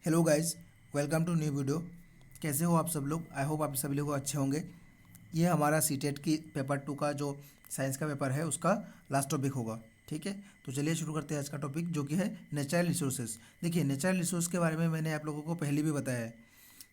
Hello guys, welcome to new video. कैसे हो आप सब लोग? आई होप आप सभी लोग अच्छे होंगे। ये हमारा सीटेट की पेपर 2 का जो साइंस का पेपर है उसका लास्ट टॉपिक होगा। ठीक है, तो चलिए शुरू करते हैं आज का टॉपिक, जो कि है नेचुरल रिसोर्सेज। देखिए, नेचुरल रिसोर्स के बारे में मैंने आप लोगों को पहले भी बताया है।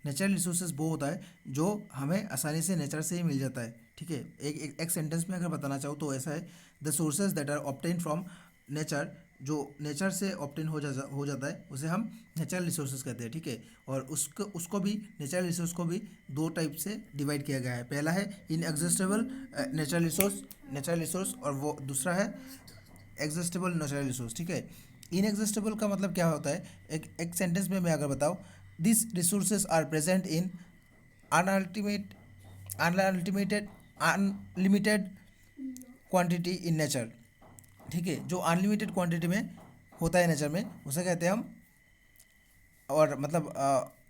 नेचुरल रिसोर्सेज वो होता है जो हमें आसानी से नेचर से ही मिल जाता है। ठीक है, एक सेंटेंस में अगर बताना चाहूँ तो ऐसा है, the sources that are obtain from nature. जो नेचर से ऑब्टेन हो जाता है उसे हम नेचुरल रिसोर्सेज कहते हैं। ठीक है, और उसको उसको भी नेचुरल रिसोर्स को भी दो टाइप से डिवाइड किया गया है। पहला है इनएग्जिस्टेबल नेचुरल रिसोर्स, और वो दूसरा है एग्जिस्टेबल नेचुरल रिसोर्स। ठीक है, इनएग्जिस्टेबल का मतलब क्या होता है? एक सेंटेंस में मैं अगर बताऊँ, this resources are present in unultimate unultimated unlimited quantity in nature. ठीक है, जो अनलिमिटेड क्वांटिटी में होता है नेचर में उसे कहते हैं हम, और मतलब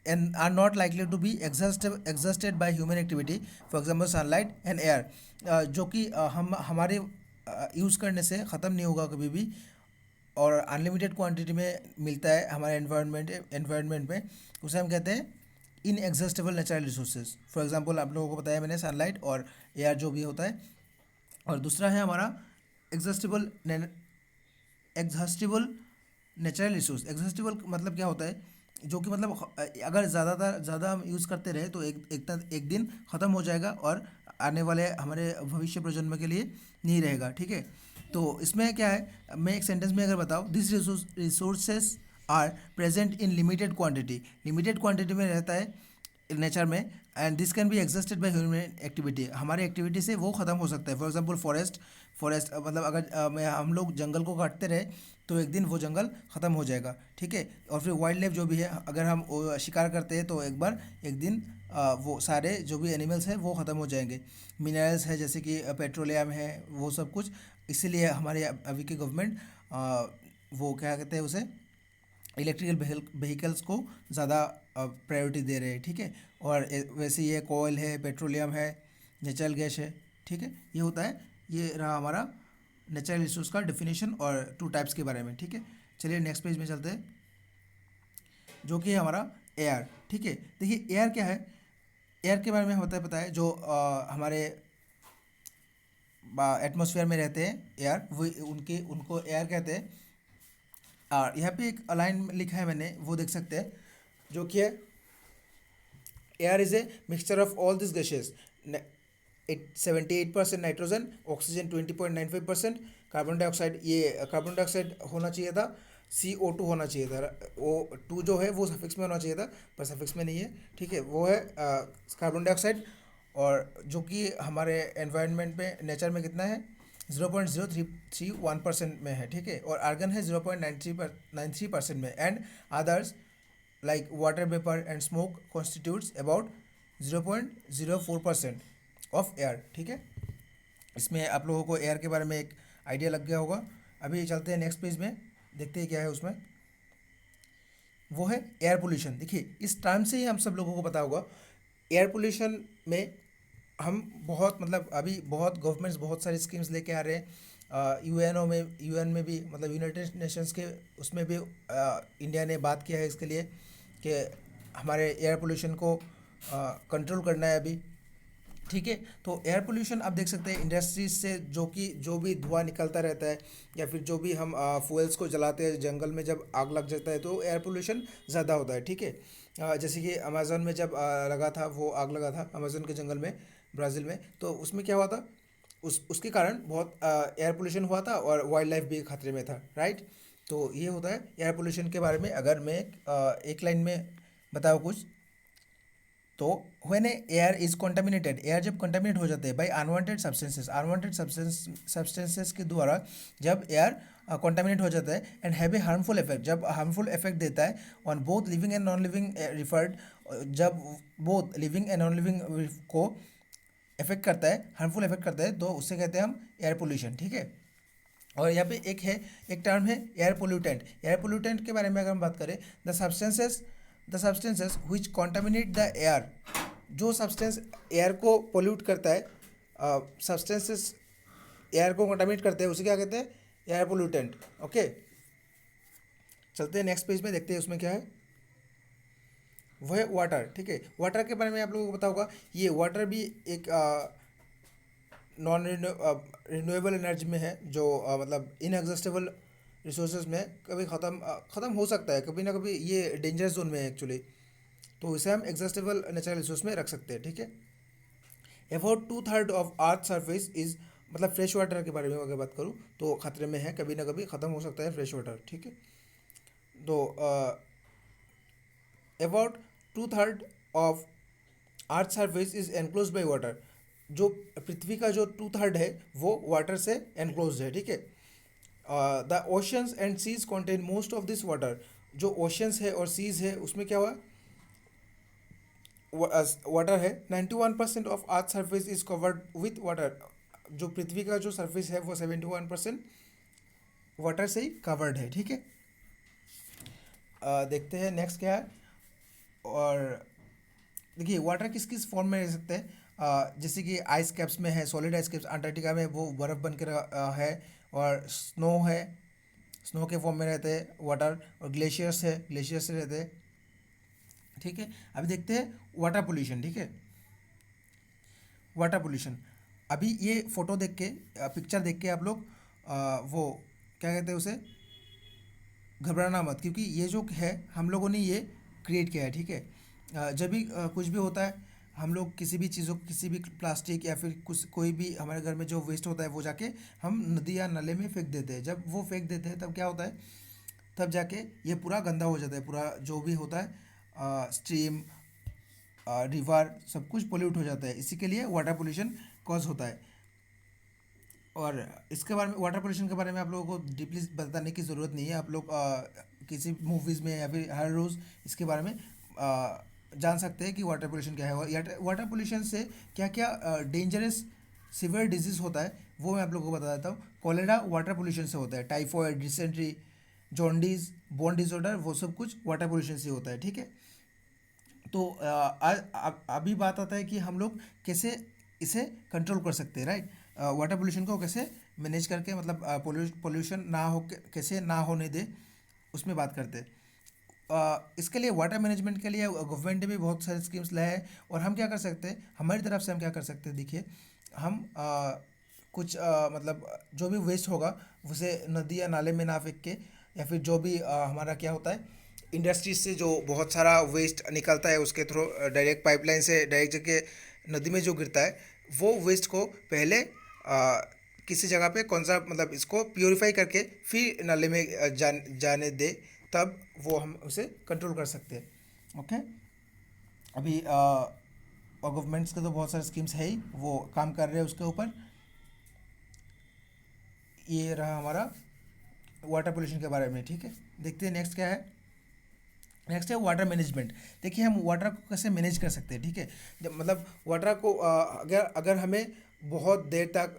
and are not likely to be exhausted by human activity, for example sunlight and air, जो कि हम हमारे यूज़ करने से ख़त्म नहीं होगा कभी भी, और अनलिमिटेड क्वांटिटी में मिलता है हमारे एनवायरनमेंट में। उसे हम कहते हैं इन एग्जस्टेबल नेचुरल रिसोर्सेज। फॉर एग्जांपल आप लोगों को बताया मैंने सनलाइट और एयर जो भी होता है। और दूसरा है हमारा एग्जस्टेबल एग्जॉस्टिबल नेचुरल रिसोर्स। एग्जॉस्टिबल मतलब क्या होता है? जो कि मतलब अगर ज़्यादा हम यूज़ करते रहे तो एक दिन ख़त्म हो जाएगा और आने वाले हमारे भविष्य प्रजन्म के लिए नहीं रहेगा। ठीक है, तो इसमें क्या है, मैं एक सेंटेंस में अगर बताऊँ, this resources are present in limited quantity में रहता है नेचर में, and this can be exhausted by human activity. हमारी एक्टिविटी से वो ख़त्म हो सकता है। फॉर एग्जांपल फॉरेस्ट मतलब अगर हम लोग जंगल को काटते रहे तो एक दिन वो जंगल ख़त्म हो जाएगा। ठीक है, और फिर वाइल्ड लाइफ जो भी है, अगर हम शिकार करते हैं तो एक दिन वो सारे जो भी एनिमल्स हैं वो ख़त्म हो जाएंगे। मिनरल्स है जैसे कि पेट्रोलियम है, वो सब कुछ। इसीलिए हमारे अभी की गवर्नमेंट वो क्या कहते हैं उसे, इलेक्ट्रिकल व्हीकल्स को ज़्यादा प्रायोरिटी दे रहे हैं। ठीक है, और वैसे ये कोयल है, पेट्रोलियम है, नेचुरल गैस है। ठीक है, ये होता है, ये रहा हमारा नेचुरल रिसोर्स का डेफिनेशन और टू टाइप्स के बारे में। ठीक है, चलिए नेक्स्ट पेज में चलते हैं, जो कि है हमारा एयर। ठीक है, देखिए एयर क्या है। एयर के बारे में होता है पता है, जो हमारे एटमॉस्फेयर में रहते हैं एयर, वो उनको एयर कहते हैं। और यहाँ पे एक लाइन लिखा है मैंने, वो देख सकते हैं, जो कि है air is a mixture of all this gases. 78% nitrogen, oxygen 20.95%, carbon dioxide. ये कार्बन डाइऑक्साइड होना चाहिए था CO2 होना चाहिए था। वो टू जो है वो सफिक्स में होना चाहिए था, पर सफिक्स में नहीं है। ठीक है, वो है कार्बन डाइऑक्साइड, और जो कि हमारे एनवायरनमेंट में नेचर में कितना है, 0.0331% में है। ठीक है, और आर्गन है 0.93% में, and others like water vapor and smoke constitutes about 0.04% of air। ठीक है, इसमें आप लोगों को एयर के बारे में एक आइडिया लग गया होगा। अभी चलते हैं नेक्स्ट पेज में, देखते हैं क्या है उसमें। वो है एयर पोल्यूशन। देखिए, इस टर्म से ही हम सब लोगों को पता होगा, एयर पोल्यूशन में हम बहुत मतलब अभी बहुत गवर्नमेंट्स बहुत सारी स्कीम्स लेके आ रहे हैं। यूएन में भी, मतलब यूनाइटेड नेशंस के उसमें भी इंडिया ने बात किया है इसके लिए कि हमारे एयर पोल्यूशन को कंट्रोल करना है अभी। ठीक है, तो एयर पोल्यूशन आप देख सकते हैं इंडस्ट्रीज से जो भी धुआं निकलता रहता है, या फिर जो भी हम फ्यूल्स को जलाते हैं जंगल में, जब आग लग जाता है तो एयर पोल्यूशन ज़्यादा होता है। ठीक है, जैसे कि अमेज़न में जब लगा था, वो आग लगा था अमेज़न के जंगल में, ब्राज़ील में, तो उसमें क्या हुआ था, उसके कारण बहुत एयर पोल्यूशन हुआ था और वाइल्ड लाइफ भी खतरे में था। राइट, तो ये होता है एयर पोल्यूशन के बारे में। अगर मैं एक लाइन में बताऊँ कुछ, तो when air is contaminated, air जब कंटामिनेट हो जाते हैं बाई अनवांटेड सब्सटेंसेस के द्वारा, जब एयर कॉन्टामिनेट हो जाता है, and have a harmful effect, जब हार्मफुल इफेक्ट देता है on both living and non living referred, जब both living and non living को इफेक्ट करता है, हार्मफुल इफेक्ट करता है, तो उससे कहते हैं हम एयर पोल्यूशन। ठीक है, और यहाँ पे एक टर्म है एयर पोल्यूटेंट। एयर पोल्यूटेंट के बारे में अगर हम बात करें, the substances which contaminate the air, जो सब्सटेंस एयर को पोल्यूट करता है, सब्सटेंसेस एयर को कॉन्टामिनेट करते हैं, उसे क्या कहते हैं, एयर पोल्यूटेंट। ओके, चलते हैं नेक्स्ट पेज में, देखते हैं उसमें क्या है। वो है वाटर। ठीक है, वाटर के बारे में आप लोगों को पता होगा, ये वाटर भी एक नॉन रिन्यूएबल एनर्जी में है, जो मतलब इनएग्जॉस्टेबल रिसोर्सेज में है। कभी ख़त्म हो सकता है, कभी ना कभी ये डेंजरस जोन में है एक्चुअली, तो इसे हम एग्जॉस्टेबल नेचुरल रिसोर्स में रख सकते हैं। ठीक है, about 2/3 of earth surface is, मतलब फ्रेश वाटर के बारे में अगर बात करूँ तो खतरे में है, कभी ना कभी ख़त्म हो सकता है फ्रेश वाटर। ठीक है, तो about 2/3 of earth surface is enclose by water. जो पृथ्वी का जो 2/3 है वो वाटर से एनक्लोज है। ठीक है, the oceans and seas contain most of this water. जो ओशंस है और सीज है उसमें क्या हुआ, वाटर है। 91% of earth surface is covered with water. जो पृथ्वी का जो सरफेस है वो 71% वाटर से ही कवर्ड है। ठीक है, देखते हैं नेक्स्ट क्या है। और देखिए वाटर किस किस फॉर्म में रह सकते हैं, जैसे कि आइस कैप्स में है, सॉलिड आइस कैप्स, अंटार्कटिका में वो बर्फ़ बन कर है, और स्नो है, स्नो के फॉर्म में रहते हैं वाटर, और ग्लेशियर्स है, ग्लेशियर्स से रहते हैं। ठीक है, अभी देखते हैं वाटर पोल्यूशन। ठीक है, वाटर पोल्यूशन, अभी ये फोटो देख के, पिक्चर देख के आप लोग वो क्या कहते हैं उसे, घबराना मत, क्योंकि ये जो है हम लोगों ने ये क्रिएट किया है। ठीक है, जब भी कुछ भी होता है, हम लोग किसी भी चीज़ों, किसी भी प्लास्टिक या फिर कुछ कोई भी हमारे घर में जो वेस्ट होता है वो जाके हम नदी या नाले में फेंक देते हैं। जब वो फेंक देते हैं तब क्या होता है, तब जाके ये पूरा गंदा हो जाता है, पूरा जो भी होता है स्ट्रीम, रिवर, सब कुछ पोल्यूट हो जाता है। इसी के लिए वाटर पोल्यूशन कॉज होता है। और इसके बारे में, वाटर पोल्यूशन के बारे में आप लोगों को डीपली बताने की ज़रूरत नहीं है। आप लोग किसी मूवीज़ में या फिर हर रोज़ इसके बारे में जान सकते हैं कि वाटर पोल्यूशन क्या है। और वाटर पोल्यूशन से क्या क्या डेंजरस सीवियर डिजीज़ होता है वो मैं आप लोगों को बता देता हूँ। कॉलेरा वाटर पोल्यूशन से होता है, typhoid, dysentery, jaundice, bone disorder, वो सब कुछ वाटर पोल्यूशन से होता है। ठीक है, तो अभी बात आता है कि हम लोग कैसे इसे कंट्रोल कर सकते हैं, राइट। वाटर पोल्यूशन को कैसे मैनेज करके, मतलब पोल्यूशन ना हो, कैसे ना होने दे, उसमें बात करते हैं। इसके लिए वाटर मैनेजमेंट के लिए गवर्नमेंट ने भी बहुत सारे स्कीम्स लाए हैं। और हम क्या कर सकते हैं, हमारी तरफ से हम क्या कर सकते हैं, देखिए हम कुछ मतलब जो भी वेस्ट होगा उसे नदी या नाले में ना फेंक के, या फिर जो भी हमारा क्या होता है, इंडस्ट्रीज से जो बहुत सारा वेस्ट निकलता है उसके थ्रू डायरेक्ट पाइपलाइन से डायरेक्ट जगह नदी में जो गिरता है, वो वेस्ट को पहले किसी जगह पे कौन सा, मतलब इसको प्योरीफाई करके फिर नाले में जाने दे, तब वो हम उसे कंट्रोल कर सकते हैं। ओके, अभी और गवर्नमेंट्स के तो बहुत सारे स्कीम्स है ही, वो काम कर रहे हैं उसके ऊपर। ये रहा हमारा वाटर पोल्यूशन के बारे में। ठीक है, देखते हैं नेक्स्ट क्या है। नेक्स्ट है वाटर मैनेजमेंट। देखिए हम वाटर को कैसे मैनेज कर सकते हैं। ठीक है, जब मतलब वाटर को अगर अगर हमें बहुत देर तक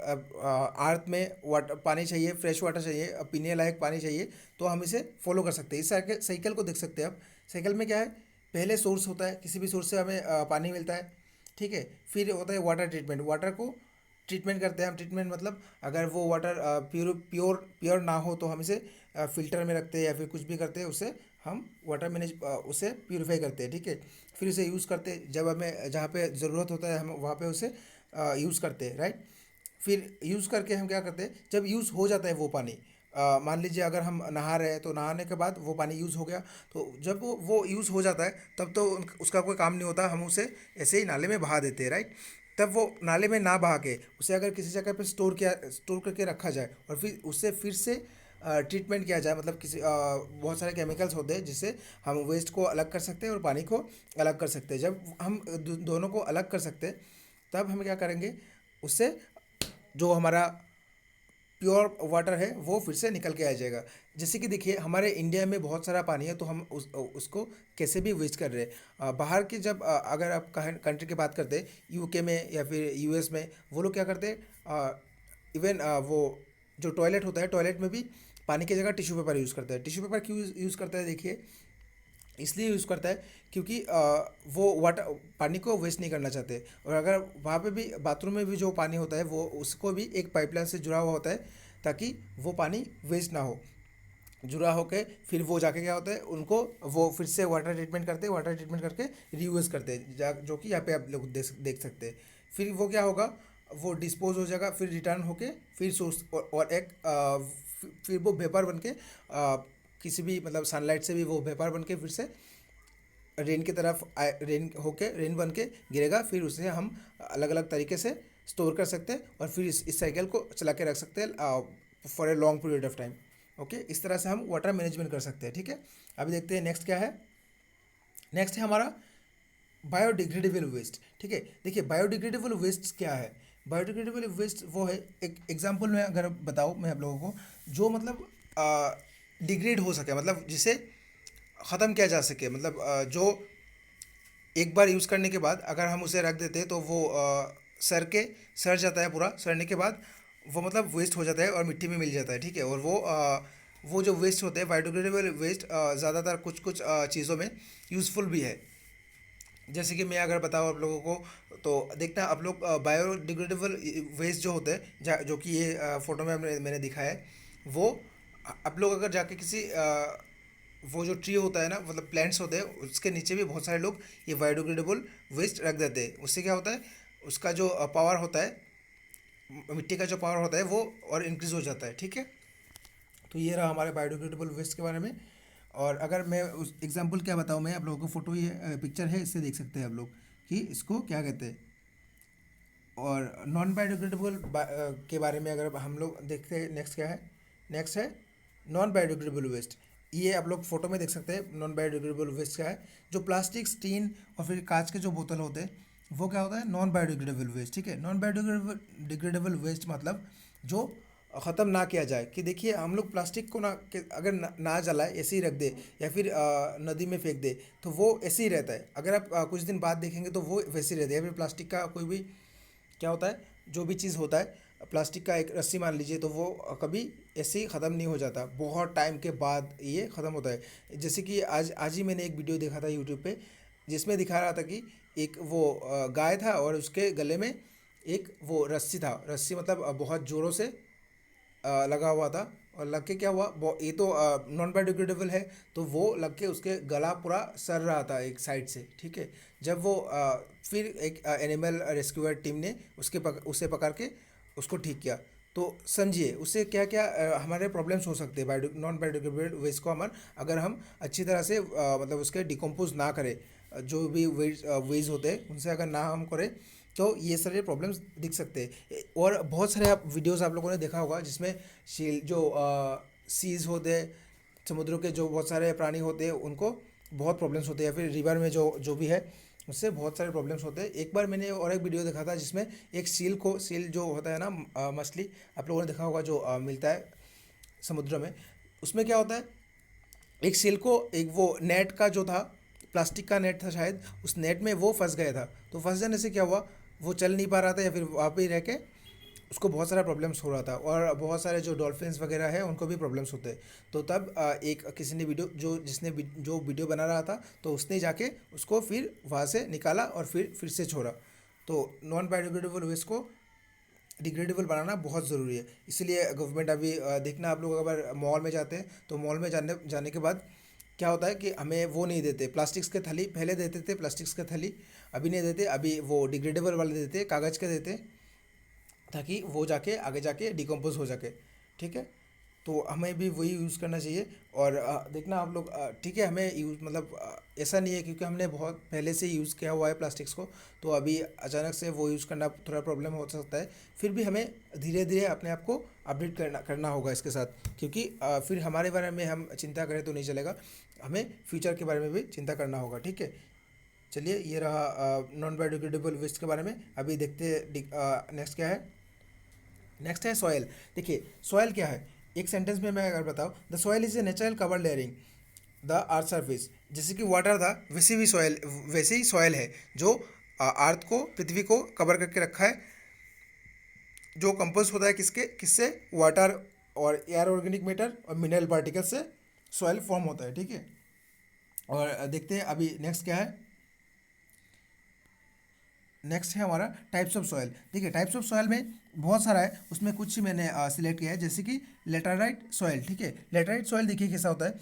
अर्थ में वाटर पानी चाहिए, फ्रेश वाटर चाहिए, पीने लायक पानी चाहिए, तो हम इसे फॉलो कर सकते हैं। इस साइकिल को देख सकते हैं आप। साइकिल में क्या है, पहले सोर्स होता है, किसी भी सोर्स से हमें पानी मिलता है। ठीक है, फिर होता है वाटर ट्रीटमेंट, वाटर को ट्रीटमेंट करते हैं हम। ट्रीटमेंट मतलब अगर वो वाटर प्योर ना हो तो हम इसे फ़िल्टर में रखते हैं या फिर कुछ भी करते हैं, उससे हम वाटर मैनेज उसे प्यूरीफाई करते हैं। ठीक है, फिर उसे यूज़ करते हैं, जब हमें जहाँ पे ज़रूरत होता है हम वहाँ पे उसे यूज़ करते हैं, राइट। फिर यूज़ करके हम क्या करते हैं, जब यूज़ हो जाता है वो पानी, मान लीजिए अगर हम नहा रहे हैं तो नहाने के बाद वो पानी यूज़ हो गया, तो जब वो यूज़ हो जाता है तब तो उसका कोई काम नहीं होता, हम उसे ऐसे ही नाले में बहा देते हैं, राइट। तब वो नाले में ना बहा के उसे अगर किसी जगह पे स्टोर करके रखा जाए और फिर उससे फिर से ट्रीटमेंट किया जाए, मतलब किसी बहुत सारे केमिकल्स होते हैं जिससे हम वेस्ट को अलग कर सकते हैं और पानी को अलग कर सकते हैं। जब हम दोनों को अलग कर सकते हैं तब हम क्या करेंगे, उससे जो हमारा प्योर वाटर है वो फिर से निकल के आ जाएगा। जैसे कि देखिए हमारे इंडिया में बहुत सारा पानी है, तो हम उसको कैसे भी वेस्ट कर रहे हैं। बाहर की जब अगर आप कंट्री की बात करते हैं, यूके में या फिर यूएस में, वो लोग क्या करते हैं, इवन वो जो टॉयलेट होता है, टॉयलेट में भी पानी की जगह टिश्यू पेपर यूज़ करता है। टिश्यू पेपर क्यों यूज़ करता है, देखिए इसलिए यूज़ करता है क्योंकि वो वाटर पानी को वेस्ट नहीं करना चाहते। और अगर वहाँ पे भी बाथरूम में भी जो पानी होता है वो उसको भी एक पाइपलाइन से जुड़ा हुआ होता है ताकि वो पानी वेस्ट ना हो। जुड़ा होके फिर वो जाके क्या होता है, उनको वो फिर से वाटर ट्रीटमेंट करते हैं, वाटर ट्रीटमेंट करके रीयूज़ करते हैं, जो कि यहाँ पे आप लोग देख सकते हैं। फिर वो क्या होगा, वो डिस्पोज हो जाएगा, फिर रिटर्न होके फिर सोर्स और एक फिर वो वेपर बन के किसी भी मतलब सनलाइट से भी वो वेपर बन के फिर से रेन की तरफ रेन होके रेन बन के गिरेगा, फिर उसे हम अलग अलग तरीके से स्टोर कर सकते हैं और फिर इस साइकिल को चला के रख सकते हैं for a long period of time. Okay, इस तरह से हम वाटर मैनेजमेंट कर सकते हैं। ठीक है, अभी देखते हैं नेक्स्ट क्या है। नेक्स्ट है हमारा बायोडिग्रेडेबल वेस्ट। ठीक है, देखिए बायोडिग्रेडेबल वेस्ट क्या है। बायोडिग्रेडेबल वेस्ट वो है, एक एग्जांपल में अगर बताऊँ मैं आप लोगों को, जो मतलब डिग्रेड हो सके, मतलब जिसे ख़त्म किया जा सके, मतलब जो एक बार यूज़ करने के बाद अगर हम उसे रख देते हैं तो वो सड़ जाता है, पूरा सड़ने के बाद वो मतलब वेस्ट हो जाता है और मिट्टी में मिल जाता है। ठीक है, और वो जो वेस्ट होते हैं बायोडिग्रेडेबल वेस्ट ज़्यादातर कुछ कुछ चीज़ों में यूज़फुल भी है। जैसे कि मैं अगर बताऊँ आप लोगों को, तो देखना आप लोग बायोडिग्रेडेबल वेस्ट जो होते हैं, जो कि ये फ़ोटो में मैंने दिखाया है, वो आप लोग अगर जाके किसी वो जो ट्री होता है ना, मतलब प्लांट्स होते हैं, उसके नीचे भी बहुत सारे लोग ये बायोडिग्रेडेबल वेस्ट रख देते हैं। उससे क्या होता है, उसका जो पावर होता है, मिट्टी का जो पावर होता है वो और इंक्रीज़ हो जाता है। ठीक है, तो ये रहा हमारे बायोडिग्रेडेबल वेस्ट के बारे में। और अगर मैं उस एग्जांपल क्या बताऊँ, मैं आप लोगों को फ़ोटो, ये पिक्चर है, इससे देख सकते हैं आप लोग कि इसको क्या कहते हैं। और नॉन बायोडिग्रेडेबल के बारे में अगर हम लोग देखते हैं, नेक्स्ट क्या है, नेक्स्ट है नॉन बायोडिग्रेडेबल वेस्ट। ये आप लोग फोटो में देख सकते हैं नॉन बायोडिग्रेडेबल वेस्ट क्या है। जो प्लास्टिक, स्टील और फिर कांच के जो बोतल होते हैं, वो क्या होता है, नॉन बायोडिग्रेडेबल वेस्ट। ठीक है, नॉन बायोडिग्रेडेबल डिग्रेडेबल वेस्ट मतलब जो ख़त्म ना किया जाए। कि देखिए हम लोग प्लास्टिक को अगर ना जलाए, ऐसे ही रख दे या फिर नदी में फेंक दे, तो वो ऐसे ही रहता है। अगर आप कुछ दिन बाद देखेंगे तो वो वैसे ही रहता है। या फिर प्लास्टिक का कोई भी क्या होता है, जो भी चीज़ होता है, प्लास्टिक का एक रस्सी मान लीजिए, तो वो कभी ऐसे ही ख़त्म नहीं हो जाता, बहुत टाइम के बाद ये ख़त्म होता है। जैसे कि आज ही मैंने एक वीडियो देखा था यूट्यूब पे, जिसमें दिखा रहा था कि एक वो गाय था और उसके गले में एक वो रस्सी था। रस्सी मतलब बहुत ज़ोरों से लगा हुआ था, और लग के क्या हुआ, ये तो नॉन बायोडिग्रेडेबल है, तो वो लग के उसके गला पूरा सड़ रहा था एक साइड से। ठीक है, जब वो फिर एक एनिमल रेस्क्यूअर टीम ने उसे पकड़ के उसको ठीक किया। तो समझिए उससे क्या क्या हमारे प्रॉब्लम्स हो सकते हैं नॉन बायोडिग्रेडेबल वेस्ट को अगर हम अच्छी तरह से मतलब उसके डिकम्पोज ना करें, जो भी वेज होते हैं उनसे अगर ना हम करें, तो ये सारे प्रॉब्लम्स दिख सकते हैं। और बहुत सारे आप वीडियोस आप लोगों ने देखा होगा जिसमें शील जो सीज होते हैं, समुद्रों के जो बहुत सारे प्राणी होते हैं, उनको बहुत प्रॉब्लम्स होते हैं, या फिर रिवर में जो भी है उससे बहुत सारे प्रॉब्लम्स होते हैं। एक बार मैंने और एक वीडियो देखा था जिसमें एक सील जो होता है ना, मछली आप लोगों ने देखा होगा जो मिलता है समुद्र में, उसमें क्या होता है, एक सील को एक वो नेट का जो था, प्लास्टिक का नेट था शायद, उस नेट में वो फंस गया था। तो फंस जाने से क्या हुआ, वो चल नहीं पा रहा था, या फिर वहाँ पे ही रह के उसको बहुत सारा प्रॉब्लम्स हो रहा था। और बहुत सारे जो डॉल्फिन्स वगैरह है उनको भी प्रॉब्लम्स होते हैं। तो तब एक किसी ने वीडियो जो वीडियो बना रहा था, तो उसने जाके उसको फिर वहाँ से निकाला और फिर से छोड़ा। तो नॉन बायोडिग्रेडेबल वेस्ट को डिग्रेडेबल बनाना बहुत ज़रूरी है। इसीलिए गवर्नमेंट अभी देखना, आप लोग अगर मॉल में जाते हैं तो मॉल में जाने के बाद क्या होता है कि हमें वो नहीं देते प्लास्टिक्स के थैली, पहले देते थे प्लास्टिक्स के थैली, अभी नहीं देते, अभी वो डिग्रेडेबल वाले देते, कागज़ के देते, ताकि वो जाके आगे जाके डिकम्पोज हो जाके। ठीक है, तो हमें भी वही यूज़ करना चाहिए। और देखना आप लोग, ठीक है, हमें यूज़ मतलब ऐसा नहीं है क्योंकि हमने बहुत पहले से यूज़ किया हुआ है प्लास्टिक्स को, तो अभी अचानक से वो यूज़ करना थोड़ा प्रॉब्लम हो सकता है। फिर भी हमें धीरे धीरे अपने आप को अपडेट करना होगा इसके साथ, क्योंकि फिर हमारे बारे में हम चिंता करें तो नहीं चलेगा, हमें फ्यूचर के बारे में भी चिंता करना होगा। ठीक है, चलिए ये रहा नॉन बायोडिग्रेडेबल वेस्ट के बारे में। अभी देखते हैं नेक्स्ट क्या है। नेक्स्ट है सॉयल। देखिए सॉयल क्या है, एक सेंटेंस में मैं अगर बताऊँ, the soil is a natural cover layering the earth surface. जैसे कि वाटर था, वैसे ही सॉयल है जो अर्थ को, पृथ्वी को कवर करके रखा है, जो कंपोज होता है किससे, वाटर और एयर, ऑर्गेनिक मैटर और मिनरल पार्टिकल से सॉयल फॉर्म होता है। ठीक है, और देखते हैं अभी नेक्स्ट क्या है। नेक्स्ट है हमारा टाइप्स ऑफ सॉयल। देखिए टाइप्स ऑफ सॉयल में बहुत सारा है, उसमें कुछ ही मैंने सिलेक्ट किया है, जैसे कि लेटराइट सॉयल। ठीक है, लेटराइट सॉयल देखिए कैसा होता है,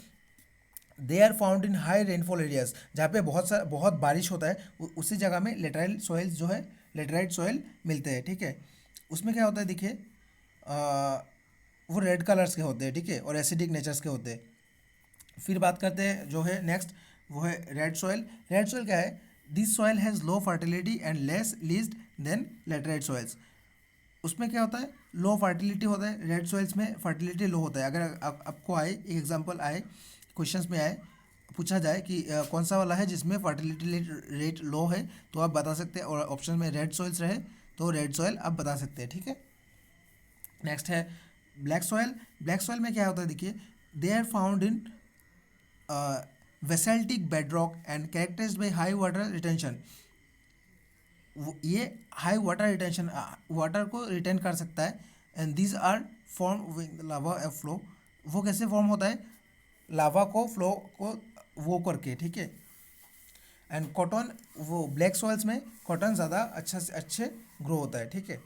they are found in high rainfall areas, जहाँ पे बहुत बारिश होता है उसी जगह में लेटराइट सॉइल जो है, लेटराइट सॉइल मिलते हैं। ठीक है, उसमें क्या होता है देखिए, वो रेड कलर्स के होते हैं। ठीक है, और एसिडिक नेचर्स के होते हैं। फिर बात करते हैं जो है नेक्स्ट, वो है रेड सॉइल। रेड सॉइल क्या है, this soil has low fertility and less leached than laterite soils. उसमें क्या होता है, लो फर्टिलिटी होता है, रेड सॉइल्स में फर्टिलिटी लो होता है। अगर आपको आए एक एग्जांपल आए, क्वेश्चंस में आए, पूछा जाए कि कौन सा वाला है जिसमें फर्टिलिटी रेट लो है, तो आप बता सकते हैं, और ऑप्शन में रेड सॉइल्स रहे तो रेड सॉइल आप बता सकते हैं। ठीक है, नेक्स्ट है ब्लैक सॉइल। ब्लैक सॉइल में क्या होता है देखिए, they are found in basaltic bedrock and characterised by high water retention. ये हाई वाटर रिटेंशन, वाटर को रिटेन कर सकता है। And these are form with lava flow. वो कैसे फॉर्म होता है, लावा को फ्लो को वो करके। ठीक है, एंड कॉटन, वो ब्लैक सॉइल्स में कॉटन ज़्यादा अच्छा से अच्छे ग्रो होता है। ठीक है,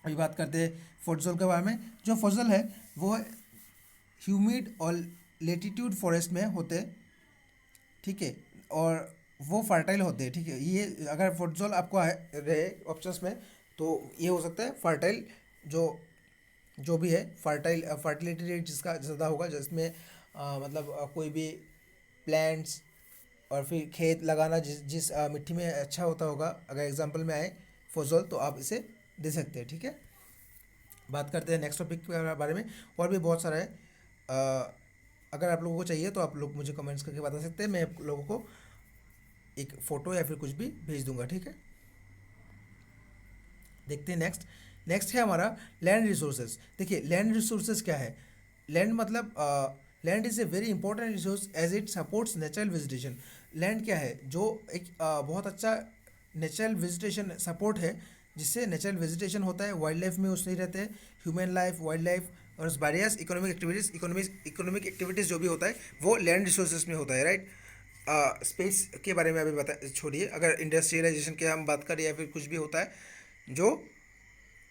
अभी बात करते हैं फोटजोल के बारे में। जो फोटजोल है वो ह्यूमिड और लेटीट्यूड फॉरेस्ट में होते हैं। ठीक है, और वो फर्टाइल होते हैं। ठीक है, ये अगर फोटजोल आपको रहे ऑप्शंस में, तो ये हो सकता है फर्टाइल, जो जो भी है फर्टाइल, फर्टिलिटी रेट जिसका ज़्यादा होगा, जिसमें मतलब कोई भी प्लांट्स और फिर खेत लगाना जिस जिस मिट्टी में अच्छा होता होगा, अगर एग्जांपल में आए फोटजोल, तो आप इसे दे सकते हैं। ठीक है, बात करते हैं नेक्स्ट टॉपिक के बारे में। और भी बहुत सारा है, अगर आप लोगों को चाहिए तो आप लोग मुझे कमेंट्स करके बता सकते हैं, मैं आप लोगों को एक फ़ोटो या फिर कुछ भी भेज दूंगा। ठीक है, देखते हैं नेक्स्ट। नेक्स्ट है हमारा लैंड रिसोर्सेज। देखिए लैंड रिसोर्सेज क्या है, लैंड मतलब land is a very important resource as it supports natural vegetation. Land क्या है, जो एक बहुत अच्छा नेचुरल वेजिटेशन सपोर्ट है, जिससे नेचुरल वेजिटेशन होता है, वाइल्ड लाइफ में उसमें रहते हैं, ह्यूमन लाइफ, वाइल्ड लाइफ, और वेरियस इकोनॉमिक एक्टिविटीज़ जो भी होता है वो लैंड रिसोर्सेज में होता है। राइट, स्पेस के बारे में अभी बता छोड़िए, अगर इंडस्ट्रियलाइजेशन की हम बात करें या फिर कुछ भी होता है जो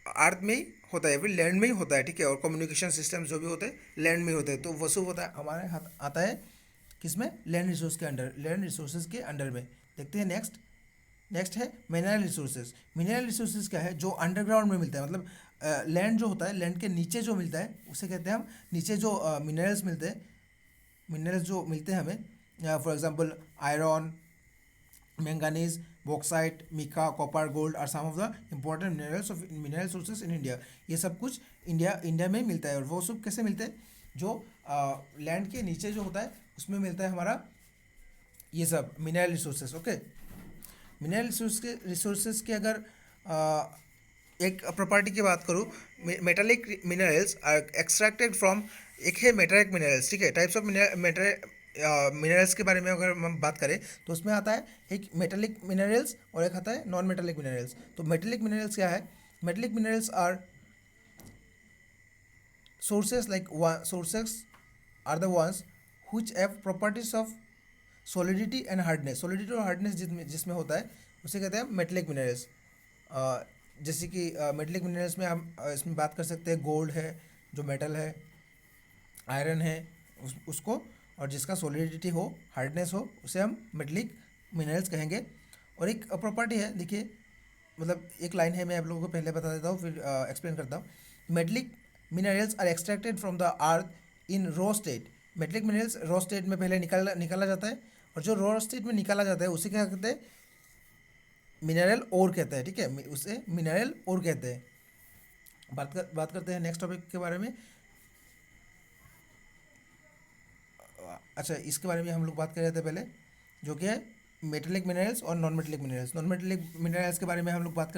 अर्थ में ही होता है, फिर लैंड में ही होता है। ठीक है, और कम्युनिकेशन सिस्टम जो भी होते हैं लैंड में ही होते हैं, तो वो सब होता है हमारे हाथ आता है किसमें, लैंड रिसोर्स के अंडर, लैंड रिसोर्सेज के अंडर में। देखते हैं नेक्स्ट। नेक्स्ट है मिनरल रिसोर्सेज। मिनरल रिसोर्सेज क्या है, जो अंडरग्राउंड में मिलता है, मतलब लैंड जो होता है, लैंड के नीचे जो मिलता है उसे कहते हैं हम, नीचे जो मिनरल्स मिलते हैं, मिनरल्स जो मिलते हैं हमें, for example iron, manganese, bauxite, mica, copper, gold are some of the important minerals of mineral sources in India. ये सब कुछ इंडिया में मिलता है। और वो सब कैसे मिलते हैं, जो लैंड के नीचे जो होता है उसमें मिलता है हमारा ये सब mineral resources. Okay, mineral resources के अगर एक प्रॉपर्टी की बात करूँ, metallic minerals are extracted from, एक है मेटालिक मिनरल्स। ठीक है, टाइप्स ऑफ मिनरल्स के बारे में अगर हम बात करें तो उसमें आता है एक मेटालिक मिनरल्स और एक आता है नॉन मेटालिक मिनरल्स। तो मेटालिक मिनरल्स क्या है, metallic minerals are sources are the ones which have properties of solidity and hardness। solidity और hardness जिसमें होता है उसे कहते हैं मेटलिक मिनरल्स। जैसे कि मेटलिक मिनरल्स में हम इसमें बात कर सकते हैं, गोल्ड है जो मेटल है, आयरन है उसको, और जिसका सॉलिडिटी हो, हार्डनेस हो, उसे हम मेटलिक मिनरल्स कहेंगे। और एक प्रॉपर्टी है, देखिए मतलब एक लाइन है, मैं आप लोगों को पहले बता देता हूँ फिर एक्सप्लेन करता हूँ। Metallic minerals are extracted from the earth in raw state. Metallic minerals raw state में पहले निकाला जाता है, और जो रॉ स्टेट में निकाला जाता है उसे क्या कहते हैं, मिनरल ओर कहते हैं। ठीक है, उसे मिनरल ओर कहते हैं। बात करते हैं नेक्स्ट टॉपिक के बारे में। अच्छा, इसके बारे में हम लोग बात कर रहे थे पहले, जो कि है मेटेलिक मिनरल्स और non metallic minerals. Non metallic minerals के बारे में हम लोग बात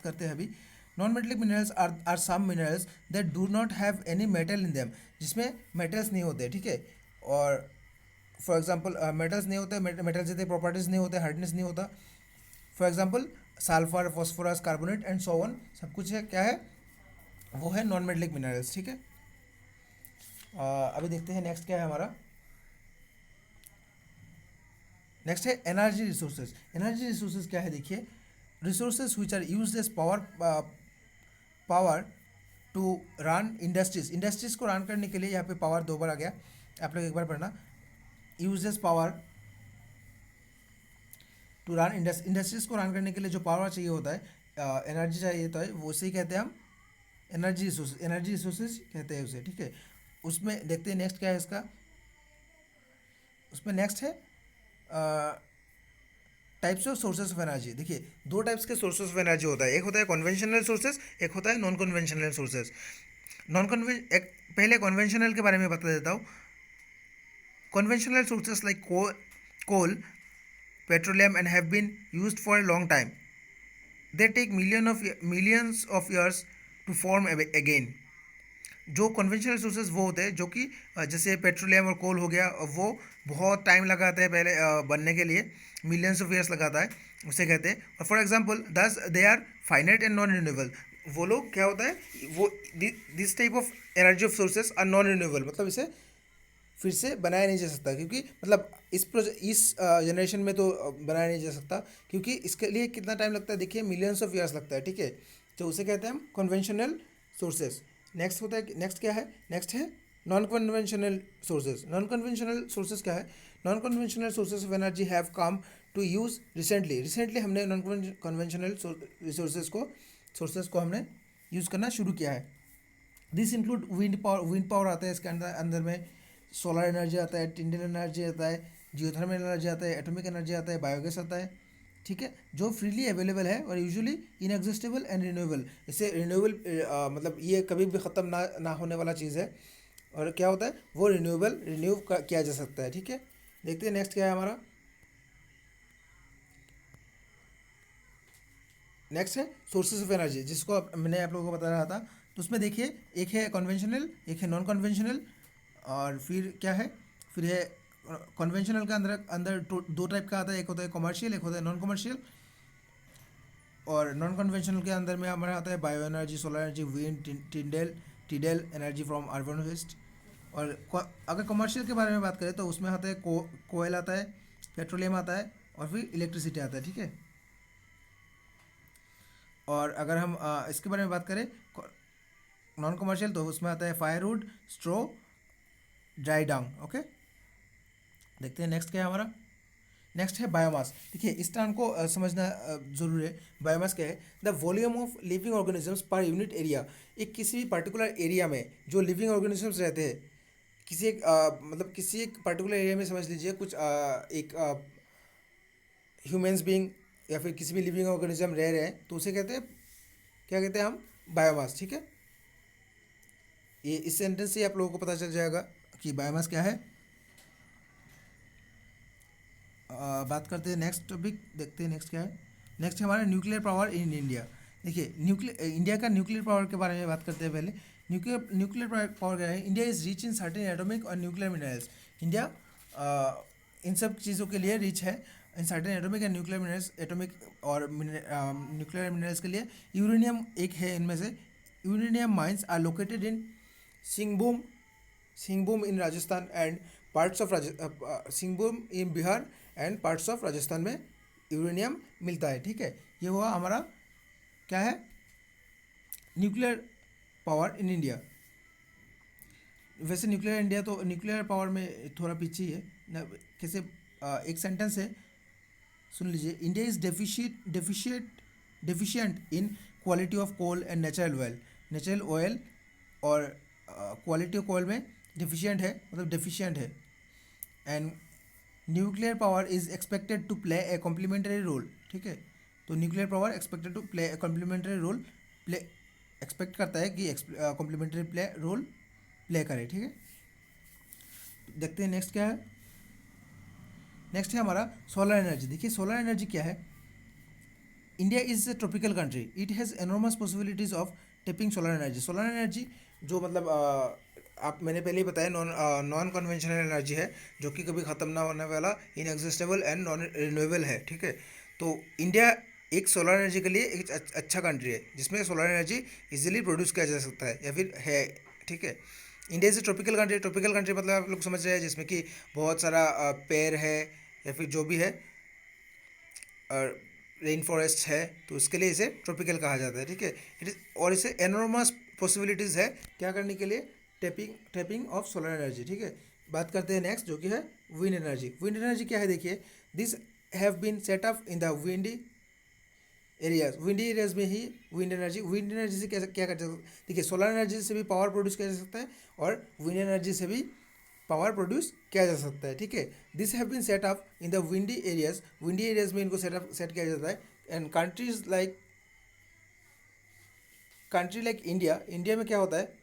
करते हैं अभी। Non metallic minerals are some minerals that do not have any metal in them, जिसमें मेटल्स नहीं होते। ठीक है, और फॉर एग्जांपल मेटल्स नहीं होते, मेटल जैसे प्रॉपर्टीज नहीं होते, हार्डनेस नहीं होता। For example sulphur, phosphorus, carbonate and so on, सब कुछ है क्या है, वो है नॉन मेटेलिक मिनरल्स। ठीक है, अभी देखते हैं नेक्स्ट क्या है हमारा। नेक्स्ट है एनर्जी रिसोर्सेज। एनर्जी रिसोर्सेज क्या है देखिए, resources which are use as power to run industries. Industries को रन करने के लिए यहाँ पे पावर दो बार आ गया, आप लोग एक बार पढ़ना। Use as power to run industries को रन करने के लिए जो पावर चाहिए होता है, एनर्जी चाहिए होता है, वो उसे ही कहते हैं हम एनर्जी रिसोर्सेज कहते हैं उसे, ठीक है। उसमें देखते हैं नेक्स्ट क्या है इसका। उसमें नेक्स्ट है types of sources of energy. देखिए दो टाइप्स के सोर्सेज ऑफ एनर्जी होता है, एक होता है कन्वेंशनल सोर्सेज, एक होता है नॉन कन्वेंशनल सोर्सेज। पहले कन्वेंशनल के बारे में बता देता हूँ। Conventional sources like coal, petroleum and have been used for a long time. They take millions of years to form again. जो कन्वेंशनल सोर्सेज वो होते हैं जो कि जैसे पेट्रोलियम और कोल हो गया, वो बहुत टाइम लगाते हैं पहले बनने के लिए, मिलियंस ऑफ ईयर्स लगाता है, उसे कहते हैं। और for example thus they are finite and non renewable. वो लोग क्या होता है, वो this type of energy of sources are non renewable, मतलब इसे फिर से बनाया नहीं जा सकता, क्योंकि मतलब इस जनरेशन में तो बनाया नहीं जा सकता, क्योंकि इसके लिए कितना टाइम लगता है, देखिए मिलियंस ऑफ ईयर्स लगता है, ठीक है। तो उसे कहते हैं हम कन्वेंशनल सोर्सेज। नेक्स्ट होता है, नेक्स्ट क्या है, नेक्स्ट है non conventional sources. Non conventional sources क्या है, non conventional sources of energy have come to use recently हमने नॉन कन्वेंशनल सोर्सेज को हमने यूज़ करना शुरू किया है। दिस इंक्लूड विंड पावर आता है इसके अंदर में, सोलर एनर्जी आता है, टिंडल एनर्जी आता है, जियोथर्मल एनर्जी आता है, एटॉमिक एनर्जी आता है, बायोगैस आता है, ठीक है, जो फ्रीली अवेलेबल है और यूजुअली इनएग्जिस्टेबल एंड रिन्यूएबल। इससे रिन्यूएबल मतलब ये कभी भी ख़त्म ना होने वाला चीज़ है, और क्या होता है वो रिन्यू किया जा सकता है, ठीक है। देखते हैं नेक्स्ट क्या है हमारा। नेक्स्ट है सोर्सेज ऑफ एनर्जी, जिसको मैंने आप लोगों को बता रहा था। तो उसमें देखिए एक है कन्वेंशनल, एक है नॉन कन्वेंशनल, और फिर क्या है, फिर है कन्वेंशनल का अंदर दो टाइप का आता है, एक होता है कमर्शियल, एक होता है नॉन कमर्शियल। और नॉन कन्वेंशनल के अंदर में हमारा आता है bio energy, solar energy, wind, tidal energy from urban waste. और अगर कमर्शियल के बारे में बात करें तो उसमें आता है कोयल आता है, पेट्रोलियम आता है, और फिर इलेक्ट्रिसिटी आता है, ठीक है। और अगर हम इसके बारे में बात करें नॉन कमर्शियल, तो उसमें आता है फायरवुड, स्ट्रो, ड्राई डंग, ओके। देखते हैं नेक्स्ट क्या है हमारा। नेक्स्ट है बायोमास। देखिए इस टर्म को समझना जरूर है। बायोमास क्या है, the volume of living organisms per unit area. एक किसी भी पर्टिकुलर एरिया में जो लिविंग ऑर्गेनिजम्स रहते हैं, मतलब किसी एक पर्टिकुलर एरिया में समझ लीजिए कुछ एक ह्यूमन्स बीइंग या फिर किसी भी लिविंग ऑर्गेनिज्म रह रहे हैं, तो उसे कहते हैं, क्या कहते हैं हम, बायोमास, ठीक है। ये इस सेंटेंस से आप लोगों को पता चल जाएगा कि बायोमास क्या है। बात करते हैं नेक्स्ट टॉपिक, देखते हैं नेक्स्ट क्या है। नेक्स्ट है हमारा न्यूक्लियर पावर इन इंडिया। देखिए इंडिया का न्यूक्लियर पावर के बारे में बात करते हैं पहले। न्यूक्लियर पावर क्या है, India is rich in certain atomic और न्यूक्लियर मिनरल्स। इंडिया इन सब चीज़ों के लिए रिच है, in certain atomic and nuclear minerals, atomic और न्यूक्लियर मिनरल्स के लिए। यूरेनियम एक है इनमें से। Uranium mines are located in Singhbhum in Rajasthan and parts of Singhbhum in Bihar and parts of Rajasthan में यूरेनियम मिलता है, ठीक है। ये हुआ हमारा क्या है, न्यूक्लियर पावर इन इंडिया। वैसे न्यूक्लियर पावर में थोड़ा पीछे ही है ना, कैसे एक सेंटेंस है, सुन लीजिए। India is deficient in quality of coal and natural oil और क्वालिटी ऑफ कोल में डेफिशिएंट है, मतलब डेफिशिएंट है। And nuclear power is expected to play a complementary role, ठीक है। तो nuclear power expected to play a complementary role expect करता है कि कॉम्प्लीमेंट्री रोल प्ले करे, ठीक है। देखते हैं नेक्स्ट क्या है। नेक्स्ट है हमारा सोलर एनर्जी। देखिए सोलर एनर्जी क्या है, India is a tropical country, it has enormous possibilities of tapping solar energy. Solar energy जो मतलब आप मैंने पहले ही बताया नॉन कन्वेंशनल एनर्जी है, जो कि कभी ख़त्म ना होने वाला, इनएग्जिस्टेबल एंड नॉन रिन्यूएबल है, ठीक है। तो इंडिया एक सोलर एनर्जी के लिए एक अच्छा कंट्री है, जिसमें सोलर एनर्जी इजीली प्रोड्यूस किया जा सकता है या फिर है, ठीक है। India is a tropical country मतलब आप लोग समझ रहे हैं, जिसमें कि बहुत सारा पेड़ है या फिर जो भी है, और रेन फॉरेस्ट है, तो उसके लिए इसे ट्रॉपिकल कहा जाता है, ठीक है। इट इज और इसे एनॉर्मस पॉसिबिलिटीज़ है क्या करने के लिए, टैपिंग ऑफ सोलर एनर्जी, ठीक है। बात करते हैं नेक्स्ट जो कि है विंड एनर्जी। विंड एनर्जी क्या है देखिए, this have been set up in the windy areas. Windy areas में ही विंड एनर्जी से कैसे क्या कर सकते, देखिए सोलर एनर्जी से भी पावर प्रोड्यूस किया जा सकता है और विंड एनर्जी से भी पावर प्रोड्यूस किया जा सकता है, ठीक है। This have been set up in the windy areas में इनको सेट किया जाता है। एंड कंट्री लाइक इंडिया में क्या होता है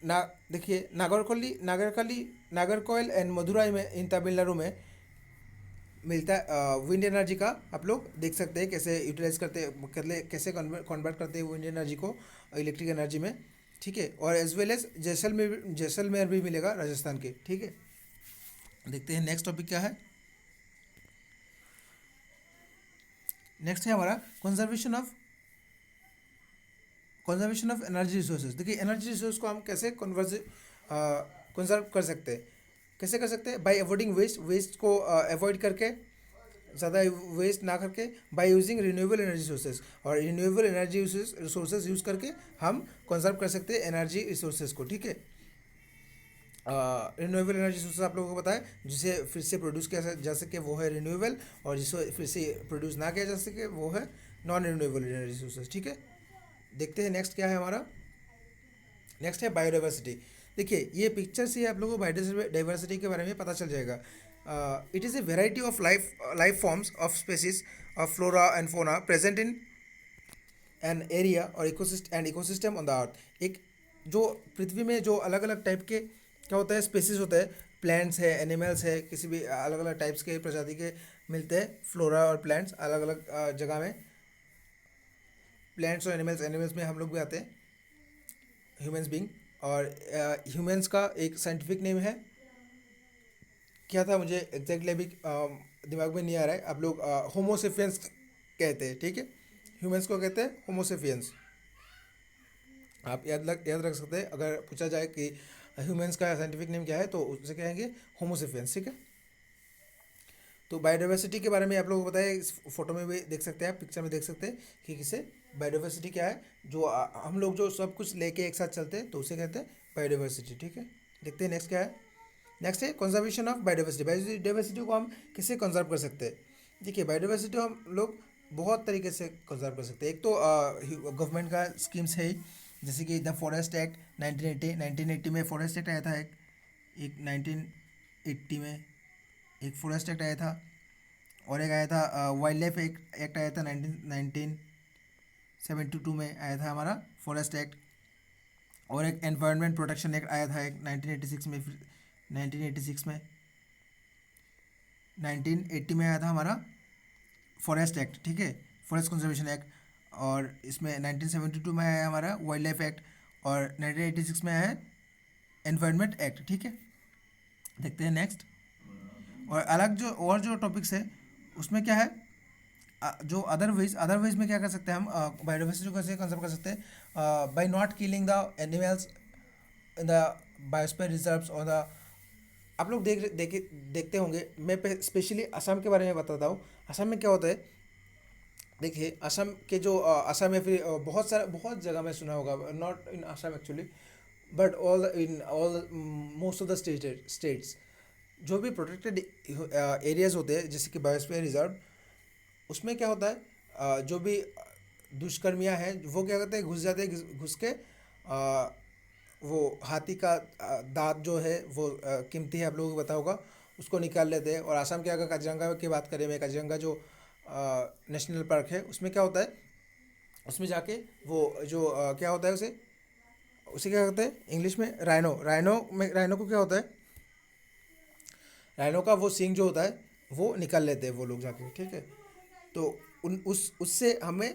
ना, देखिए नागरकोइल एंड मदुराई में, इन तमिलनाडु में मिलता है विंड एनर्जी का। आप लोग देख सकते हैं कैसे यूटिलाइज कैसे कन्वर्ट करते हैं विंड एनर्जी को इलेक्ट्रिक एनर्जी में, ठीक है। और एज वेल एज जैसलमेर भी मिलेगा राजस्थान के, ठीक है। देखते हैं नेक्स्ट टॉपिक क्या है। नेक्स्ट है हमारा कंजर्वेशन ऑफ एनर्जी रिसोर्सेज। देखिए एनर्जी रिसोर्स को हम कैसे कंजर्व कर सकते हैं, कैसे कर सकते हैं, बाय अवॉइडिंग वेस्ट को अवॉइड करके, ज़्यादा वेस्ट ना करके, by using renewable energy sources, और रिन्यूएबल एनर्जी रिसोर्सेज यूज़ करके हम कंजर्व कर सकते हैं एनर्जी रिसोर्सेज को, ठीक है। रिन्यूएबल एनर्जी सोर्सेज आप लोगों को पता है जिसे फिर से प्रोड्यूस किया जा सके वो है रिन्यूएबल, और जिसे फिर से प्रोड्यूस ना किया जा सके वो है नॉन रिन्यूएबल एनर्जी सोर्सेज, ठीक है। देखते हैं नेक्स्ट क्या है हमारा। नेक्स्ट है बायोडाइवर्सिटी। देखिए ये पिक्चर से आप लोगों को बायोडाइवर्सिटी के बारे में पता चल जाएगा। It is a variety of life forms of species of flora and fauna present in an area और इकोसिस्टम ऑन द अर्थ। एक जो पृथ्वी में जो अलग अलग टाइप के क्या होता है स्पेसीज होता है, प्लांट्स है, एनिमल्स है, किसी भी अलग अलग टाइप्स के प्रजाति के मिलते हैं फ्लोरा और प्लांट्स अलग अलग जगह में। प्लांट्स और एनिमल्स में हम लोग भी आते हैं, ह्यूमंस बीइंग। और ह्यूमंस का एक साइंटिफिक नेम है क्या था, मुझे एग्जैक्टली अभी दिमाग में नहीं आ रहा है। आप लोग होमोसेपियंस कहते हैं, ठीक है। ह्यूमंस को कहते हैं होमोसेपियंस, आप याद रख सकते हैं। अगर पूछा जाए कि ह्यूमंस का साइंटिफिक नेम क्या है तो उससे कहेंगे होमोसेपियंस, ठीक है। तो बायोडाइवर्सिटी के बारे में आप लोगों को बताया, इस फोटो में भी देख सकते हैं, आप पिक्चर में देख सकते हैं कि किसे बायोडाइवर्सिटी क्या है, जो हम लोग जो सब कुछ लेके एक साथ चलते हैं तो उसे कहते हैं बायोडाइवर्सिटी, ठीक है। देखते हैं नेक्स्ट क्या है। नेक्स्ट है कंजर्वेशन ऑफ बायोडाइवर्सिटी। बायोडाइवर्सिटी को हम किससे कंजर्व कर सकते हैं, देखिए बायोडाइवर्सिटी हम लोग बहुत तरीके से कंजर्व कर सकते हैं। एक तो गवर्नमेंट का स्कीम्स है, जैसे कि द फॉरेस्ट एक्ट 1980 में फॉरेस्ट एक्ट आया था, एक 1980 में एक फॉरेस्ट एक्ट आया था, और एक आया था वाइल्ड लाइफ एक्ट आया था 1972 में आया था हमारा फॉरेस्ट एक्ट, और एक एनवायरनमेंट प्रोटेक्शन एक्ट आया था एक 1986 में, 1980 में आया था हमारा फॉरेस्ट एक्ट, ठीक है, फॉरेस्ट कंजर्वेशन एक्ट। और इसमें 1972 में आया हमारा वाइल्ड लाइफ एक्ट, और 1986 में आया है एनवायरनमेंट एक्ट, ठीक है। देखते हैं नेक्स्ट। और जो टॉपिक्स है उसमें क्या है, जो अदरवाइज में क्या कर सकते हैं हम बायोडाइवर्सिटी को कैसे कंजर्व कर सकते हैं, by not killing the animals in the biosphere reserves और द। आप लोग देखते होंगे, मैं स्पेशली असम के बारे में बताता हूँ। असम में क्या होता है, देखिए असम के जो असम में फिर बहुत जगह में सुना होगा, not in Assam actually but all most of the states जो भी प्रोटेक्टेड एरियाज़ होते हैं जैसे कि बायोस्फीयर रिजर्व, उसमें क्या होता है जो भी दुष्कर्मियाँ हैं वो क्या करते हैं, घुस जाते हैं, घुस के वो हाथी का दांत जो है वो कीमती है, आप लोगों को पता होगा, उसको निकाल लेते हैं। और असम के अगर काजीरंगा की बात करें, मैं काजीरंगा जो नेशनल पार्क है उसमें क्या होता है, उसमें जाके वो जो क्या होता है उसे क्या कहते हैं इंग्लिश में, राइनो को क्या होता है, राइनो का वो सींग जो होता है वो निकाल लेते हैं वो लोग जाके, ठीक है। तो उससे हमें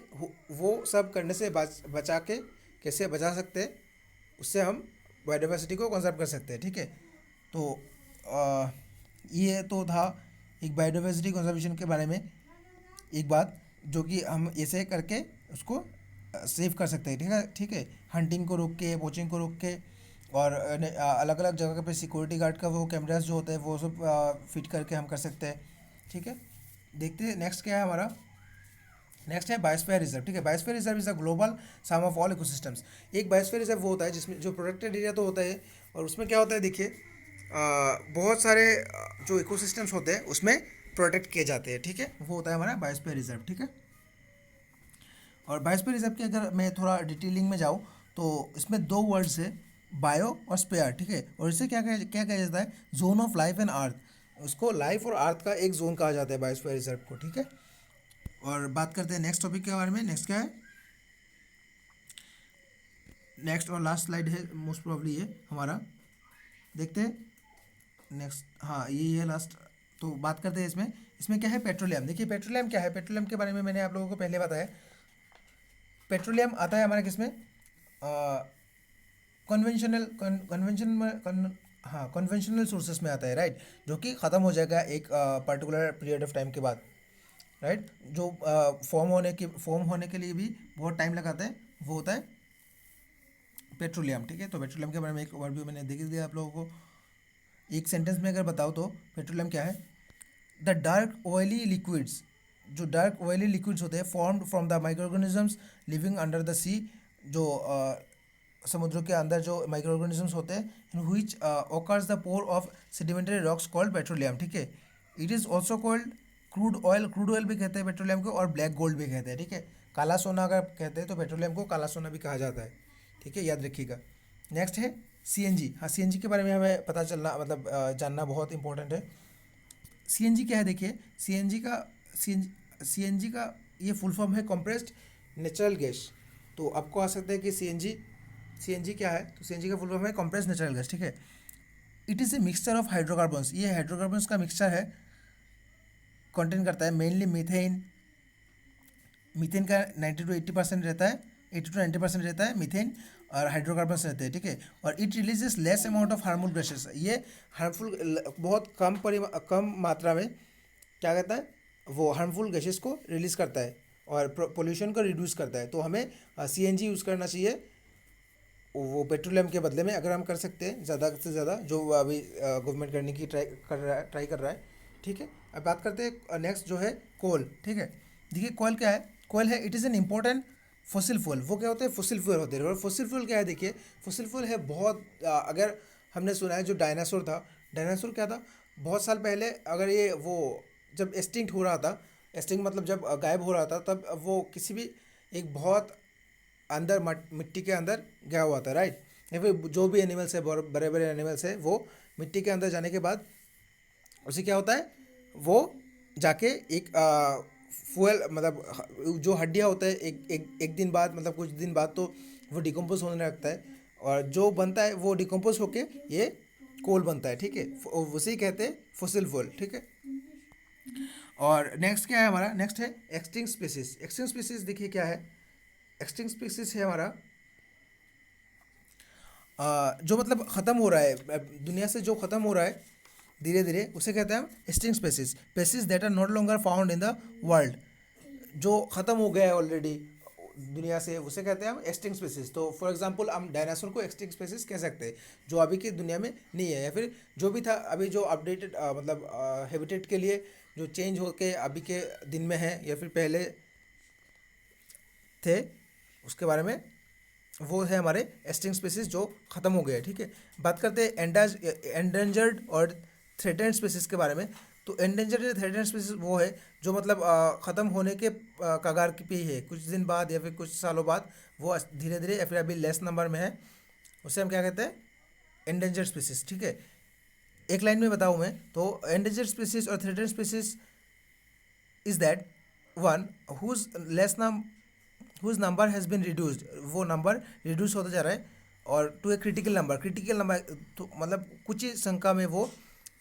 वो सब करने से बचा के कैसे बचा सकते हैं, उससे हम बायोडाइवर्सिटी को कंजर्व कर सकते हैं, ठीक है। तो ये तो था एक बायोडाइवर्सिटी कंजर्वेशन के बारे में एक बात, जो कि हम ऐसे करके उसको सेव कर सकते हैं, ठीक है। हंटिंग को रोक के, पोचिंग को रोक के, और अलग अलग जगह पे सिक्योरिटी गार्ड का वो कैमरास जो होते हैं वो सब फिट करके हम कर सकते हैं, ठीक है। देखते हैं नेक्स्ट क्या है हमारा। नेक्स्ट है बायोस्फीयर रिजर्व। ठीक है, biosphere reserve is a global sum of all ecosystems. एक बायोस्फीयर रिजर्व वो होता है जिसमें जो प्रोटेक्टेड एरिया तो होता है, और उसमें क्या होता है देखिए, बहुत सारे जो इकोसिस्टम्स होते हैं उसमें प्रोटेक्ट किए जाते हैं। ठीक है, वो होता है हमारा बायोस्फीयर रिजर्व। ठीक है, और बायोस्फीयर रिजर्व की अगर मैं थोड़ा डिटेलिंग में जाऊँ तो इसमें दो वर्ड्स है, बायो और स्पेयर। ठीक है, और इसे क्या कहा जाता है, zone of life and earth. उसको लाइफ और अर्थ का एक जोन कहा जाता है बायोस्फीयर रिजर्व को। ठीक है, और बात करते हैं नेक्स्ट टॉपिक के बारे में। नेक्स्ट क्या है, नेक्स्ट और लास्ट स्लाइड है मोस्ट प्रोबेबली ये हमारा, देखते हैं नेक्स्ट। हाँ, ये है लास्ट। तो बात करते हैं इसमें। इसमें क्या है, पेट्रोलियम। देखिए पेट्रोलियम क्या है, पेट्रोलियम के बारे में मैंने आप लोगों को पहले बताया। पेट्रोलियम आता है हमारे किसमें, कन्वेंशनल कन्वेंशन हाँ कन्वेंशनल सोर्सेस में आता है, राइट, जो कि ख़त्म हो जाएगा एक पर्टिकुलर पीरियड ऑफ टाइम के बाद, राइट। जो फॉर्म होने के लिए भी बहुत टाइम लगाता है, वो होता है पेट्रोलियम। ठीक है, तो पेट्रोलियम के बारे में एक ओवरव्यू मैंने दे दिया आप लोगों को। एक सेंटेंस में अगर बताओ तो पेट्रोलियम क्या है, द डार्क ऑयली लिक्विड्स, जो डार्क ऑयली लिक्विड्स होते हैं formed from the micro organisms living under the sea, जो समुद्र के अंदर जो माइक्रो ऑर्गेनिजम्स होते हैं, in which occurs the pore of sedimentary rocks called petroleum. ठीक है, it is also called crude oil, crude oil भी कहते हैं पेट्रोलियम को, और ब्लैक गोल्ड भी कहते हैं। ठीक है, काला सोना अगर कहते हैं तो पेट्रोलियम को काला सोना भी कहा जाता है। ठीक है, याद रखिएगा। नेक्स्ट है सीएनजी। हाँ, सीएनजी के बारे में हमें पता चलना मतलब जानना बहुत इंपॉर्टेंट है। सीएनजी क्या है, देखिए सीएनजी का ये फुल फॉर्म है कंप्रेस्ड नेचुरल गैस। तो आपको आ सकता है कि सीएनजी क्या है, तो सीएनजी का फुल फॉर्म है कंप्रेस्ड नेचुरल गैस। ठीक है, it is a mixture of hydrocarbons, ये हाइड्रोकार्बन्स का मिक्सचर है, कंटेन करता है मेनली मीथेन। मीथेन का 90 to 80% रहता है, 80 to 90% रहता है मीथेन, और हाइड्रोकार्बन्स रहते हैं। ठीक है, और it releases less amount of harmful gases, ये हार्मफुल बहुत कम मात्रा में क्या कहता है, वो हार्मफुल गैसेस को रिलीज़ करता है और पोल्यूशन को रिड्यूस करता है। तो हमें सीएनजी यूज़ करना चाहिए वो पेट्रोलियम के बदले में, अगर हम कर सकते हैं ज़्यादा से ज़्यादा, जो अभी गवर्नमेंट करने की ट्राई कर रहा है। ठीक है, अब बात करते हैं नेक्स्ट जो है कोल। ठीक है, देखिए कोल क्या है, कोल है it is an important fossil fuel. वो क्या होते हैं, फॉसिल फ्यूल होते हैं। और फॉसिल फ्यूल क्या है, देखिए फॉसिल फ्यूल है बहुत अगर हमने सुना है जो डायनासोर था, डायनासोर क्या था, बहुत साल पहले अगर ये वो जब एक्सटिंक्ट हो रहा था, एक्सटिंक्ट मतलब जब गायब हो रहा था, तब वो किसी भी एक बहुत अंदर मिट्टी के अंदर गया हुआ था, राइट। या फिर जो भी एनिमल्स है, बड़े बड़े एनिमल्स है, वो मिट्टी के अंदर जाने के बाद उसे क्या होता है, वो जाके एक फ्यूल मतलब जो हड्डियाँ होता है एक दिन बाद मतलब कुछ दिन बाद तो वो डिकम्पोज होने लगता है, और जो बनता है वो डिकम्पोज होके ये कोल बनता है। ठीक है, उसे कहते हैं फॉसिल फ्यूल। ठीक है, और नेक्स्ट क्या है हमारा, नेक्स्ट है एक्सटिंक्ट स्पीसीज। एक्सटिंक्ट स्पीसीज देखिए क्या है, एक्सटिंक्ट स्पीसीज है हमारा जो मतलब ख़त्म हो रहा है दुनिया से, जो ख़त्म हो रहा है धीरे धीरे, उसे कहते हैं हम extinct species. Species that are not longer found in the world, जो ख़त्म हो गया है ऑलरेडी दुनिया से, उसे कहते हैं हम एक्सटिंक्ट स्पीसीज। तो फॉर एग्जांपल हम डायनासोर को एक्सटिंक्ट स्पीसीज कह सकते हैं, जो अभी की दुनिया में नहीं है, या फिर जो भी था अभी जो अपडेटेड मतलब हैबिटेट के लिए जो चेंज होके अभी के दिन में है या फिर पहले थे, उसके बारे में वो है हमारे एक्सटिंक्ट स्पीसीज जो ख़त्म हो गए हैं। ठीक है, बात करते हैं एंडेंजर्ड और थ्रेटेंड स्पीसीज के बारे में। तो एंडेंजर्ड या थ्रेटेंड स्पीसीज वो है जो मतलब ख़त्म होने के कगार पे ही है, कुछ दिन बाद या फिर कुछ सालों बाद वो धीरे धीरे या फिर अभी लेस नंबर में है, उसे हम क्या कहते हैं, एंडेंजर्ड स्पीसीज। ठीक है, एक लाइन में बताऊँ मैं तो एंडेंजर्ड स्पीसीज और threatened species is that one whose number has been reduced, वो नंबर रिड्यूस होता जा रहा है, और टू ए क्रिटिकल नंबर तो मतलब कुछ ही संख्या में वो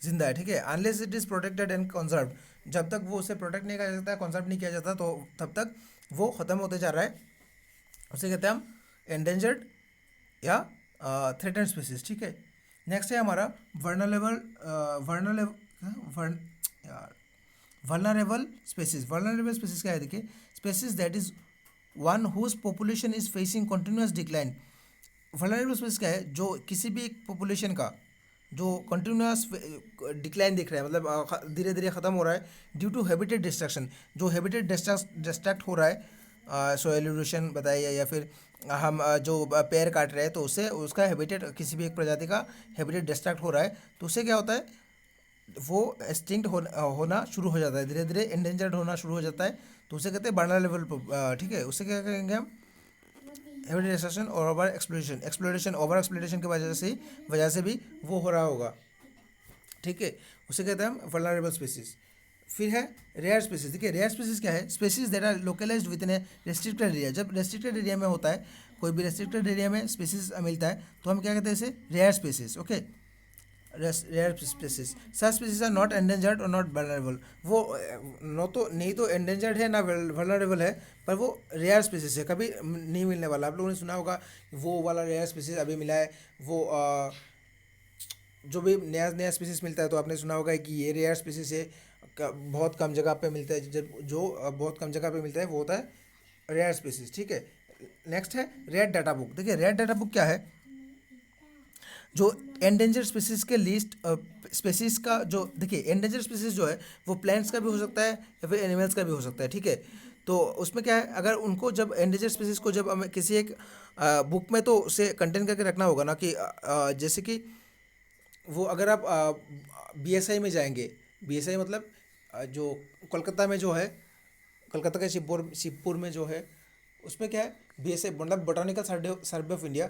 जिंदा है। ठीक है, unless it is protected and conserve, जब तक वो उसे प्रोटेक्ट नहीं किया जाता है, कंजर्व नहीं किया जाता, तो तब तक वो ख़त्म होते जा रहा है, उसे कहते हैं हम एंडेंजर्ड या थ्रेटेंड स्पीसीज। ठीक है, नेक्स्ट है हमारा वर्नरेबल स्पेसीज। वर्नरेबल स्पेसीज क्या है, देखिए species that is one whose population is facing continuous decline. Vulnerable species क्या है, जो किसी भी एक पॉपुलेशन का जो कंटिन्यूस डिक्लाइन दिख रहा है, मतलब धीरे धीरे ख़त्म हो रहा है ड्यू टू हैबिटेट डिस्ट्रक्शन। जो हैबिटेट डिस्ट्रैक्ट हो रहा है सॉइल इरोशन बताइए, या फिर हम जो पेड़ काट रहे हैं तो उससे उसका हैबिटेट, किसी भी एक प्रजाति का हैबिटेट डिस्ट्रैक्ट हो रहा है, तो उससे क्या होता है, वो एक्सटिंक्ट होना शुरू हो जाता है, धीरे धीरे एंडेंजर्ड होना शुरू हो जाता है। तो उसे कहते हैं वल्नरेबल, ठीक है। उससे क्या करेंगे हम, हैबिटेट डिस्ट्रक्शन और ओवर एक्सप्लोरेशन ओवर एक्सप्लोरेशन की वजह से भी वो हो रहा होगा, ठीक है। उसे कहते हैं हम वल्नरेबल स्पीसीज। फिर है रेयर स्पीसीज। देखिए रेयर स्पीसीज क्या है, species that are localised within a restricted area. जब रेस्ट्रिक्टेड एरिया में होता है, कोई भी रेस्ट्रिक्टेड एरिया में स्पीसीज मिलता है, तो हम क्या कहते हैं इसे, rare species, okay. Rare species, such species are not endangered or not vulnerable. वो नो तो नहीं तो एंडेंजर्ड है ना वल्नरेबल है, पर वो रेयर स्पीसीज है, कभी नहीं मिलने वाला। आप लोगों ने सुना होगा वो वाला रेयर स्पीसीज अभी मिला है, वो जो भी नया नया स्पीसीज मिलता है तो आपने सुना होगा कि ये रेयर स्पीसीज है, बहुत कम जगह पे मिलता है। जब जो बहुत कम जगह पे मिलता है वो होता है रेयर स्पीसीज, ठीक है। नेक्स्ट है रेयर डाटा बुक। देखिए रेयर डाटा बुक क्या है, जो एंडेंजर स्पीसीज के लिस्ट स्पीसीज का जो, देखिए एंडेंजर स्पीसीज जो है वो प्लांट्स का भी हो सकता है या फिर एनिमल्स का भी हो सकता है, ठीक है। तो उसमें क्या है, अगर उनको जब एंडेंजर स्पीसीज को जब हमें किसी एक बुक में तो उसे कंटेन करके रखना होगा ना, कि जैसे कि वो अगर आप बीएसआई में जाएंगे, बीएसआई मतलब जो कोलकाता में जो है, कोलकाता के शिवपुर में जो है, उसमें क्या है, बीएसआई मतलब बोटानिकल सर्वे ऑफ इंडिया।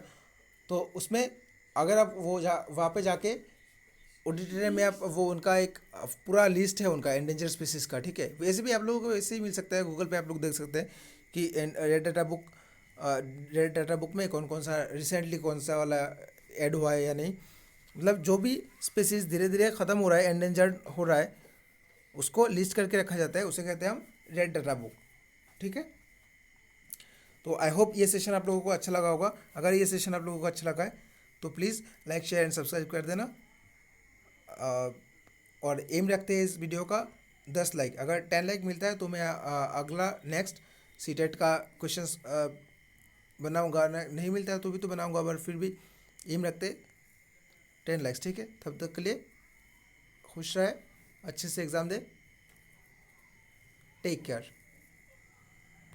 तो उसमें अगर आप वो वहाँ पे जाके ऑडिटोरियम में आप वो उनका एक पूरा लिस्ट है उनका एंडेंजर स्पीसीज का, ठीक है। वैसे भी आप लोगों को वैसे ही मिल सकता है, गूगल पे आप लोग देख सकते हैं कि रेड डाटा बुक में कौन कौन सा रिसेंटली कौन सा वाला ऐड हुआ है या नहीं। मतलब जो भी स्पीसीज धीरे धीरे ख़त्म हो रहा है, एंडेंजर्ड हो रहा है, उसको लिस्ट करके रखा जाता है, उसे कहते हैं हम रेड डाटा बुक, ठीक है। तो आई होप ये सेशन आप लोगों को अच्छा लगा होगा। अगर ये सेशन आप लोगों को अच्छा लगा है तो please like share and subscribe कर देना। और एम रखते हैं इस वीडियो का 10 लाइक। अगर 10 लाइक मिलता है तो मैं अगला नेक्स्ट सीटेट का क्वेश्चंस बनाऊंगा, नहीं मिलता है तो भी तो बनाऊंगा, पर फिर भी एम रखते 10 लाइक्स, ठीक है। तब तक के लिए खुश रहे, अच्छे से एग्ज़ाम दे, टेक केयर।